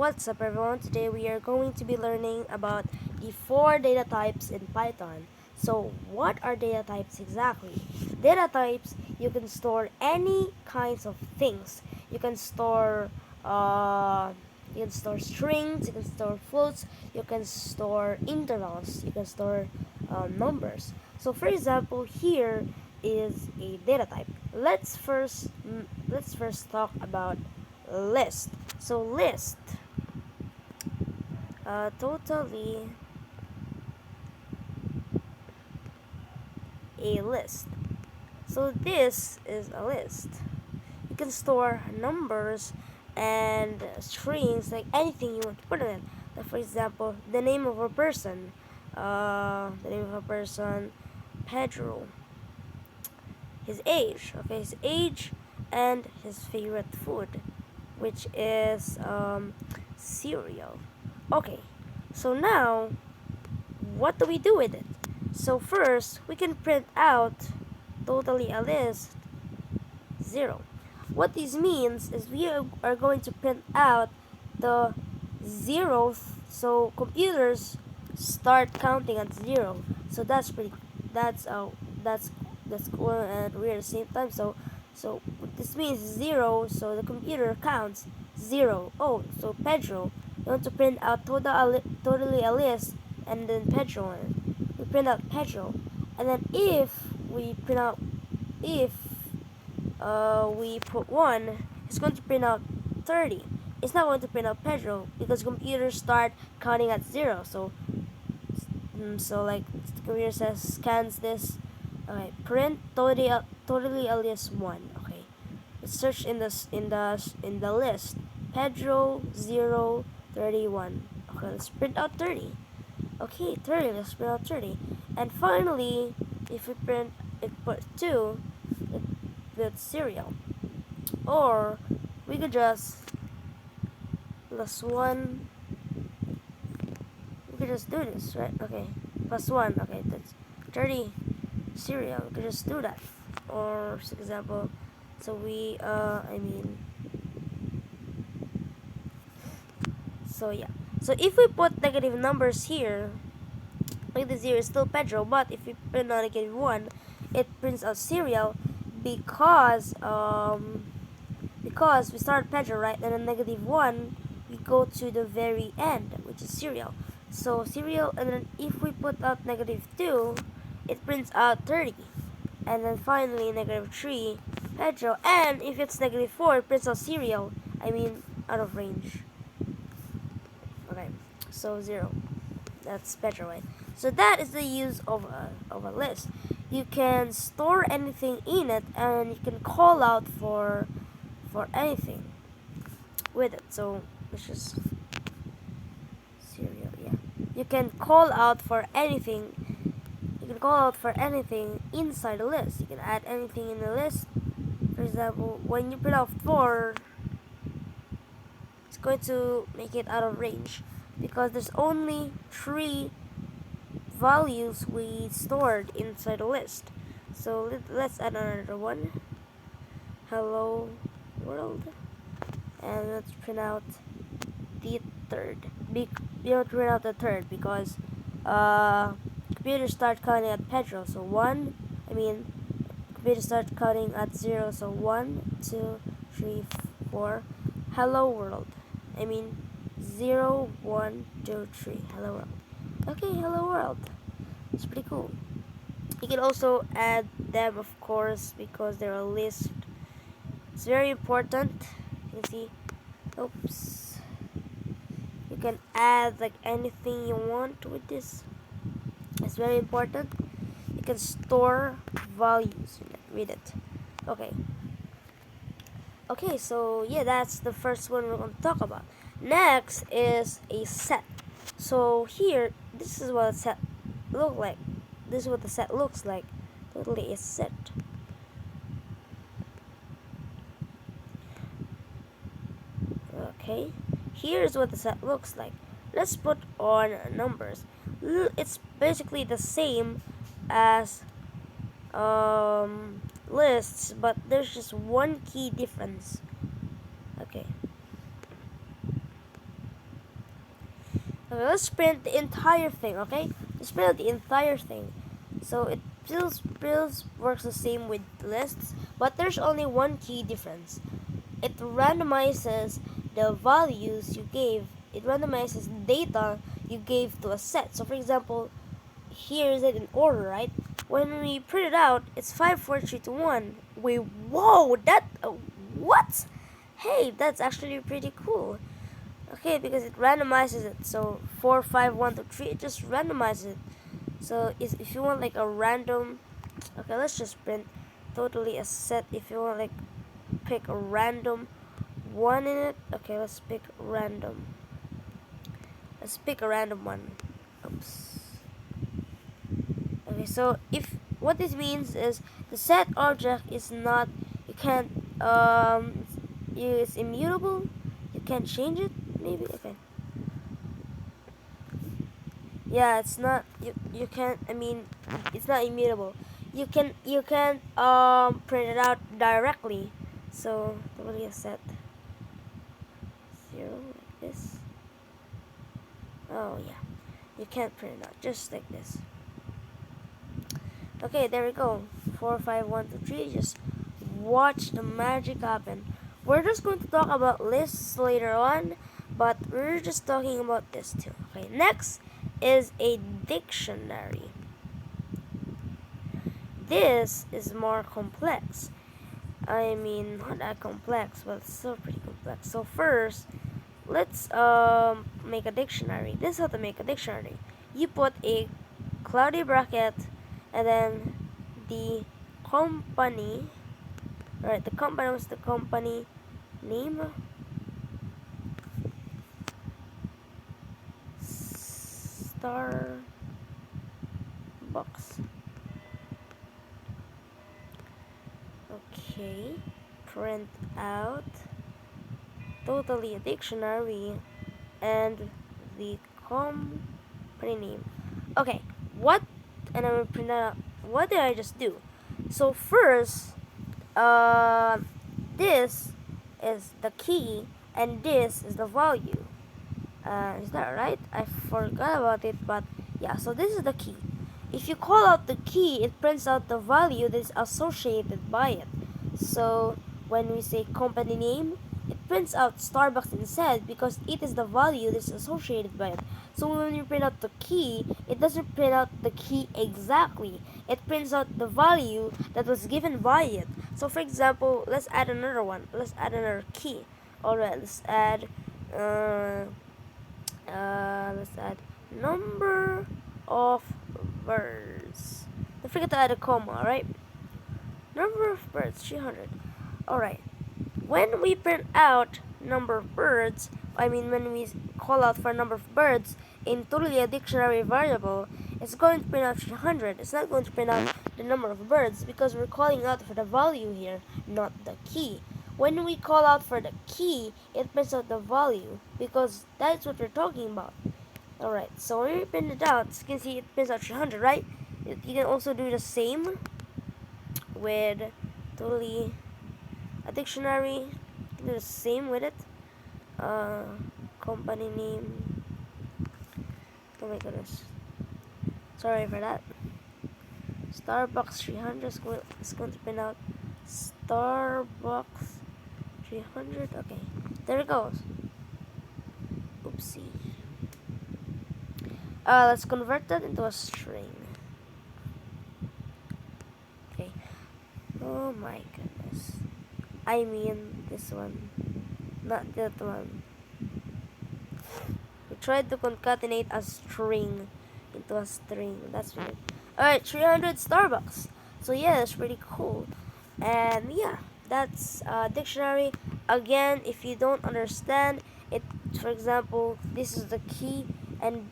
What's up everyone? Today we are going to be learning about the four data types in Python. So what are data types exactly? Data types, you can store any kinds of things. You can store uh, strings, you can store floats, you can store intervals, you can store numbers. So for example, here is a data type. Let's first talk about list. So list, totally a list. So this is a list. You can store numbers and strings, like anything you want to put in it. Like for example, the name of a person, Pedro, his age, and his favorite food, which is cereal. Okay, so now what do we do with it? So first, we can print out totally a list 0. What this means is we are going to print out the zeroth, so computers start counting at 0. So that's uh that's that's cool and weird at the same time. So this means 0, so the computer counts 0. Oh, so Pedro, you want to print out totally a list and then Pedro, we print out Pedro, and then if we put 1, it's going to print out 30. It's not going to print out Pedro because computers start counting at 0. So like the computer says, scans this. Okay, print totally alias 1. Okay, let's search in the list. Pedro 031. Okay, let's print out 30. Okay, 30. Let's print out 30. And finally, if we print it put 2, it with cereal. Or we could just plus 1. We could just do this, right? Okay, plus 1. Okay, that's 30 cereal. We could just do that. Or for example, so so yeah. So if we put negative numbers here, like the 0 is still Pedro, but if we print out negative 1, it prints out cereal because we start Pedro, right? And then negative 1, we go to the very end, which is cereal. So cereal, and then if we put out negative 2, it prints out 30. And then finally negative 3, Pedro. And if it's negative 4, it prints out cereal. Out of range. Okay, so 0. That's Pedro, right? So that is the use of a list. You can store anything in it, and you can call out for anything with it. So let's just cereal. Yeah, you can call out for anything. You can call out for anything inside the list. You can add anything in the list. For example, when you print out 4, it's going to make it out of range because there's only 3 values we stored inside the list. So let's add another one. Hello world. And let's print out the third. We don't print out the third because computers start counting at Pedro. So computers start counting at 0. So 1, 2, 3, 4. Hello world. 0, 1, 2, 3. Hello world. Okay, hello world. It's pretty cool. You can also add them, of course, because they're a list. It's very important. You can see. Oops. You can add like anything you want with this. It's very important. You can store values in it. Read it. Okay. Okay, so yeah, that's the first one we're going to talk about. Next is a set. So here, this is what a set look like. This is what the set looks like. Totally a set. Okay, here's what the set looks like. Let's put on numbers. It's basically the same as lists, but there's just one key difference. Okay. Okay, let's print the entire thing, okay? Let's print the entire thing. So it still works the same with lists, but there's only one key difference. It randomizes the values you gave. It randomizes data you gave to a set. So for example, here is it in order, right? When we print it out, it's 5, 4, 3, 2, 1. Wait, whoa, what? Hey, that's actually pretty cool. Okay, because it randomizes it. So 4, 5, 1, 2, 3, it just randomizes it. So if you want like a random, okay, let's just print totally a set. If you want like pick a random one in it, okay, let's pick random. Let's pick a random one. Oops. Okay, so if what this means is the set object is not, you can't it's immutable. You can't change it. Maybe okay. Yeah, it's not, you can't, I mean, it's not immutable. You can print it out directly. So totally a set 0 like this. Oh yeah, you can't print it out just like this. Okay, there we go. 4, 5, 1, 2, 3. Just watch the magic happen. We're just going to talk about lists later on, but we're just talking about this too. Okay, next is a dictionary. This is more complex. I mean, not that complex, but it's still pretty complex. So first, let's make a dictionary. This is how to make a dictionary. You put a cloudy bracket and then the company, right? The company was the company name. Starbucks. Okay, print out totally a dictionary and the company name. Okay, what? And I'm gonna print out. What did I just do? So first, uh, this is the key and this is the value. Is that right? I forgot about it, but yeah. So this is the key. If you call out the key, it prints out the value that is associated by it. So when we say company name, it prints out Starbucks instead because it is the value that's associated by it. So when you print out the key, it doesn't print out the key exactly. It prints out the value that was given by it. So for example, let's add another one. Let's add another key. Alright, uh, let's add number of birds. Don't forget to add a comma, alright? Number of birds, 300. Alright. When we print out number of birds, I mean when we call out for number of birds in totally a dictionary variable, it's going to print out 300. It's not going to print out the number of birds because we're calling out for the value here, not the key. When we call out for the key, it prints out the value because that's what we're talking about. Alright, so when we print it out, you can see it prints out 300, right? You can also do the same with totally a dictionary. Do the same with it. Company name. Oh my goodness. Sorry for that. Starbucks 300 is going to print out Starbucks 300. Okay, there it goes. Oopsie. Let's convert that into a string. Okay. Oh my goodness. I mean this one, not that one. We tried to concatenate a string into a string. That's weird. Alright, 300 Starbucks. So yeah, that's pretty cool. And yeah, that's dictionary. Again, if you don't understand it, for example, this is the key and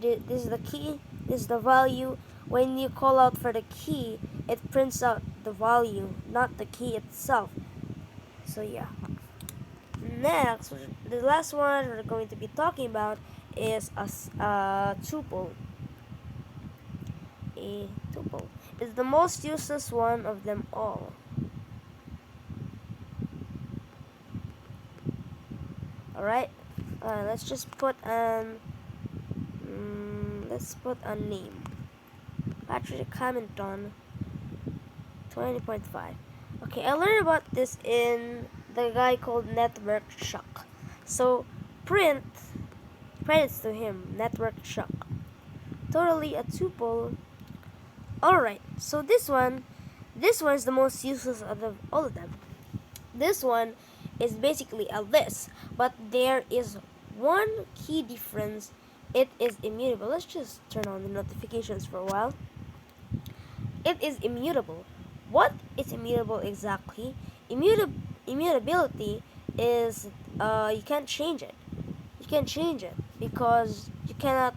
this is the key, this is the value. When you call out for the key, it prints out the value, not the key itself. So yeah. Next, the last one we're going to be talking about is a tuple. A tuple is the most useless one of them all. Alright, let's just put an Let's put a name. Patrick Hamilton 20.5. Okay, I learned about this in the guy called Network Shock. So print credits to him, Network Shock. Totally a tuple. Alright, so this one is the most useless of all of them. This one is basically a list, but there is one key difference. It is immutable. Let's just turn on the notifications for a while. It is immutable. What is immutable exactly? Immutability is you can't change it. You can change it because you cannot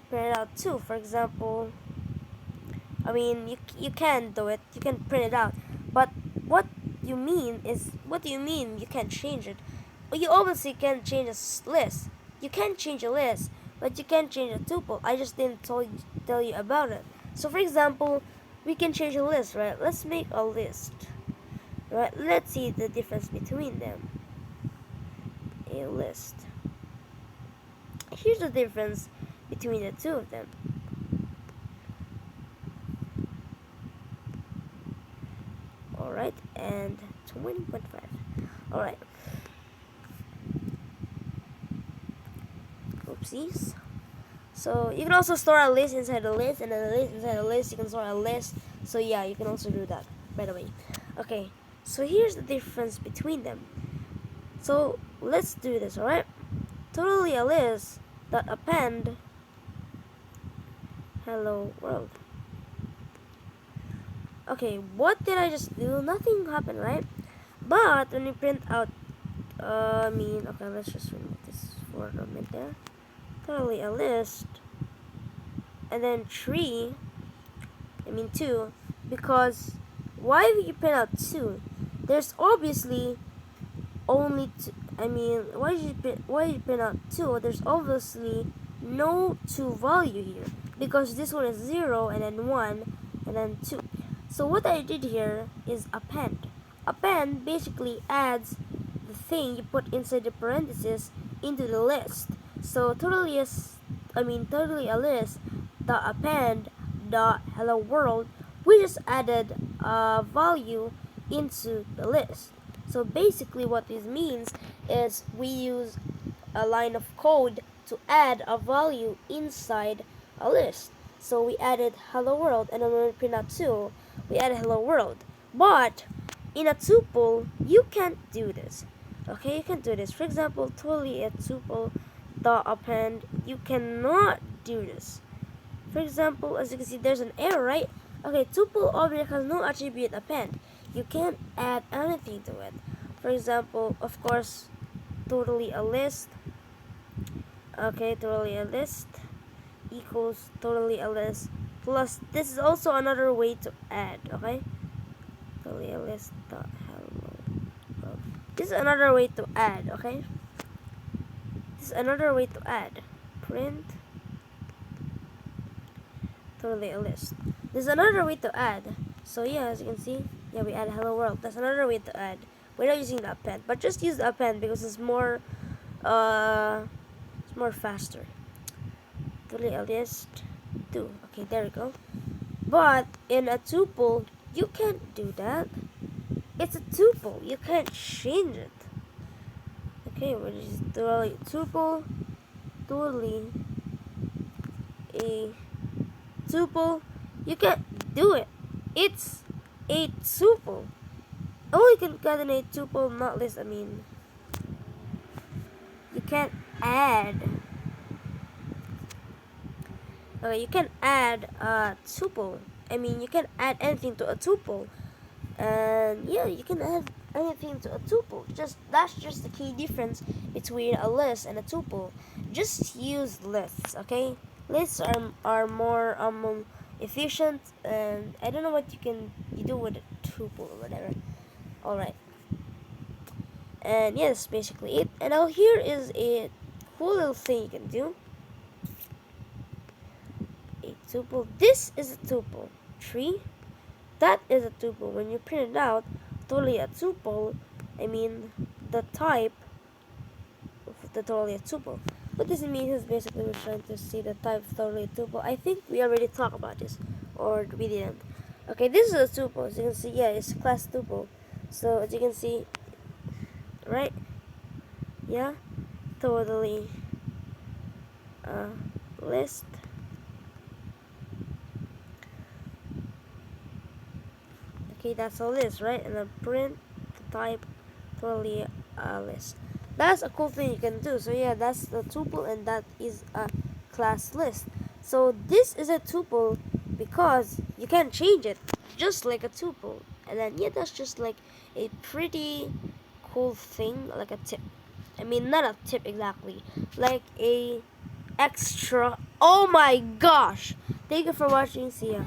print it out too. For example, I mean you can do it. You can print it out, but what do you mean you can't change it? Well, you obviously can change a list. You can change a list, but you can't change a tuple. I just didn't tell you about it. So for example, we can change a list, right? Let's make a list, right? Let's see the difference between them. A list. Here's the difference between the two of them. Alright, and 20.5. Alright. Oopsies. So you can also store a list inside a list, and then a list inside a list. You can store a list. So yeah, you can also do that, by the way. Okay, so here's the difference between them. So let's do this, alright? Totally a list dot append hello world. Okay, what did I just do? Nothing happened, right? But when we print out, okay, let's just remove this for a minute there. Totally a list, and then 2, because why would you print out 2? There's obviously only two. Why did you print out 2? There's obviously no 2 value here because this one is 0 and then 1 and then 2. So what I did here is append. Append basically adds the thing you put inside the parentheses into the list. So totally a list dot append dot hello world. We just added a value into the list. So basically what this means is we use a line of code to add a value inside a list. So we added hello world, and then when we print out 2, we added hello world. But in a tuple, you can't do this. Okay, you can do this. For example, totally a tuple dot append, you cannot do this. For example, as you can see, there's an error, right? Okay, tuple object has no attribute append. You can't add anything to it. For example, of course, totally a list. Okay, totally a list equals totally a list plus, this is also another way to add. Okay, totally a list dot hello. This is another way to add. Okay, this is another way to add. Print totally a list. There's another way to add. So yeah, as you can see, yeah, we add hello world. That's another way to add. We're not using the append, but just use the append because it's more faster. Totally a list 2. Okay, there we go. But in a tuple, you can't do that. It's a tuple. You can't change it. Okay, we're just totally tuple. Totally a tuple. You can't do it. It's a tuple. Oh, you can concatenate tuple, not list. You can't add. Okay, you can add a tuple. You can add anything to a tuple, and yeah, you can add anything to a tuple. That's just the key difference between a list and a tuple. Just use lists, okay? Lists are more efficient, and I don't know what you do with a tuple or whatever. Alright. And yes, basically it. And now here is a cool little thing you can do. A tuple. This is a tuple. 3. That is a tuple. When you print it out, totally a tuple, the type of the totally a tuple. what this means is basically we're trying to see the type of totally tuple. I think we already talked about this, or we didn't. Okay, this is a tuple. As you can see, yeah, it's class tuple. So as you can see, right? Yeah, totally list. Okay, that's a list, right? And then print the type totally list. That's a cool thing you can do. So yeah, that's the tuple, and that is a class list. So this is a tuple because you can change it just like a tuple. And then yeah, that's just like a pretty cool thing, like a tip. I mean, not a tip exactly, like a extra. Oh my gosh! Thank you for watching. See ya.